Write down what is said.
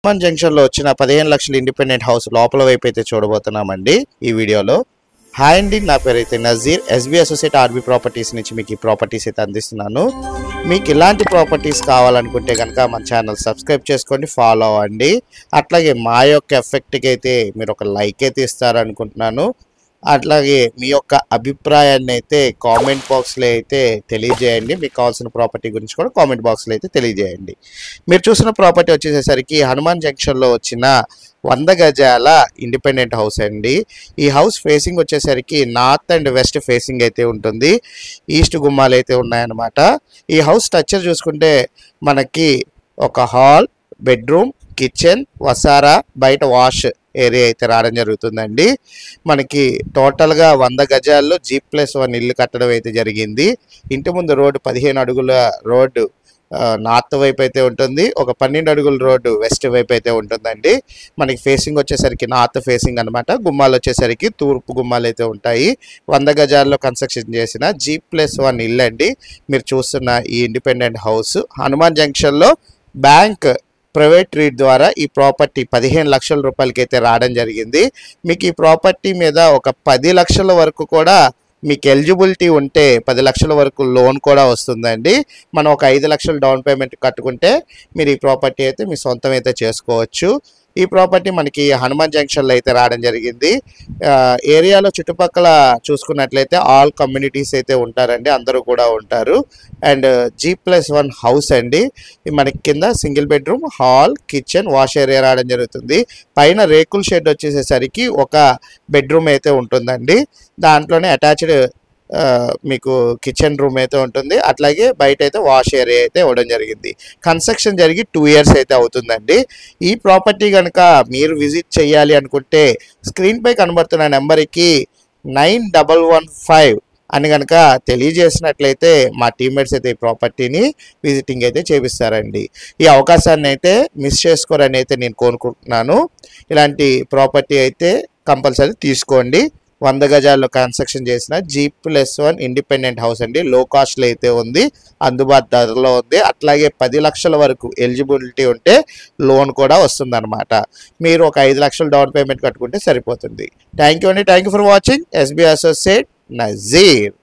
హనుమాన్ జంక్షన్లో వచ్చిన 15 లక్షల ఇండిపెండెంట్ హౌస్ లోపల వైపు అయితే చూడబోతున్నామండి ఈ వీడియోలో. హాయ్ అండి, నా పేరు అయితే Nazeer. SB associate RB properties నుంచి మీకు ఈ ప్రాపర్టీస్ అయితే అందిస్తున్నాను. మీకు ఇలాంటి ప్రాపర్టీస్ కావాలనుకుంటే కనుక మన ఛానల్ సబ్స్క్రైబ్ చేసుకోండి, ఫాలో అవ్వండి. అట్లాగే మా యొక్క ఎఫెక్ట్కి అయితే మీరు ఒక లైక్ అయితే ఇస్తారనుకుంటున్నాను. అట్లాగే మీ యొక్క అభిప్రాయాన్ని అయితే కామెంట్ బాక్స్లో అయితే తెలియజేయండి. మీకు కావాల్సిన ప్రాపర్టీ గురించి కూడా కామెంట్ బాక్స్లో అయితే తెలియజేయండి. మీరు చూసిన ప్రాపర్టీ వచ్చేసరికి హనుమాన్ జంక్షన్లో వచ్చిన 100 గజాల ఇండిపెండెంట్ హౌస్ అండి. ఈ హౌస్ ఫేసింగ్ వచ్చేసరికి నార్త్ అండ్ వెస్ట్ ఫేసింగ్ అయితే ఉంటుంది. ఈస్ట్ గుమ్మాలు అయితే ఉన్నాయన్నమాట. ఈ హౌస్ స్ట్రక్చర్ చూసుకుంటే మనకి ఒక హాల్, బెడ్రూమ్, కిచెన్, వసారా, బయట వాష్ ఏరియా అయితే రావడం జరుగుతుందండి. మనకి టోటల్గా 100 గజాల్లో G+1 ఇల్లు కట్టడం అయితే జరిగింది. ఇంటి ముందు రోడ్డు 15 అడుగుల రోడ్డు నార్త్ వైపు అయితే ఉంటుంది. ఒక 12 అడుగుల రోడ్డు వెస్ట్ వైపు అయితే ఉంటుందండి. మనకి ఫేసింగ్ వచ్చేసరికి నార్త్ ఫేసింగ్ అనమాట. గుమ్మాలు వచ్చేసరికి తూర్పు గుమ్మాలు అయితే ఉంటాయి. 100 గజాల్లో కన్స్ట్రక్షన్ చేసిన G+1 ఇల్లు అండి మీరు చూస్తున్న ఈ ఇండిపెండెంట్ హౌస్. హనుమాన్ జంక్షన్లో బ్యాంక్ ప్రైవేట్ రీడ్ ద్వారా ఈ ప్రాపర్టీ 15 లక్షల రూపాయలకి అయితే రావడం జరిగింది. మీకు ఈ ప్రాపర్టీ మీద ఒక 10 లక్షల వరకు కూడా మీకు ఎలిజిబిలిటీ ఉంటే 10 లక్షల వరకు లోన్ కూడా వస్తుందండి. మనం ఒక 5 లక్షలు డౌన్ పేమెంట్ కట్టుకుంటే మీరు ఈ ప్రాపర్టీ అయితే మీ సొంతం అయితే చేసుకోవచ్చు. ఈ ప్రాపర్టీ మనకి హనుమాన్ జంక్షన్లో అయితే రావడం జరిగింది. ఏరియాలో చుట్టుపక్కల చూసుకున్నట్లయితే ఆల్ కమ్యూనిటీస్ అయితే ఉంటారండి, అందరూ కూడా ఉంటారు. అండ్ G+1 హౌస్ అండి. మనకి కింద single bedroom, hall, kitchen, wash area రావడం జరుగుతుంది. పైన రేకుల షెడ్ వచ్చేసేసరికి ఒక బెడ్రూమ్ అయితే ఉంటుందండి. దాంట్లోనే అటాచ్డ్ మీకు కిచెన్ రూమ్ అయితే ఉంటుంది. అట్లాగే బయట అయితే వాష్ ఏరియా అయితే ఇవ్వడం జరిగింది. కన్స్ట్రక్షన్ జరిగి 2 ఇయర్స్ అయితే అవుతుందండి. ఈ ప్రాపర్టీ కనుక మీరు విజిట్ చేయాలి అనుకుంటే స్క్రీన్పై కనబడుతున్న నెంబర్కి 9115 అని కనుక తెలియజేసినట్లయితే మా టీమ్మేట్స్ అయితే ఈ ప్రాపర్టీని విజిటింగ్ అయితే చేపిస్తారండి. ఈ అవకాశాన్ని అయితే మిస్ చేసుకోరని అయితే నేను కోరుకుంటున్నాను. ఇలాంటి ప్రాపర్టీ అయితే కంపల్సరీ తీసుకోండి. 100 గజాల్లో కన్స్ట్రక్షన్ చేసిన G+1 ఇండిపెండెంట్ హౌస్ అండి. లో కాస్ట్లో అయితే ఉంది, అందుబాటు ధరలో ఉంది. అట్లాగే 10 లక్షల వరకు ఎలిజిబిలిటీ ఉంటే లోన్ కూడా వస్తుందన్నమాట. మీరు ఒక 5 లక్షలు డౌన్ పేమెంట్ కట్టుకుంటే సరిపోతుంది. థ్యాంక్ యూ అండి. Thank you for watching. SB associate Nazir.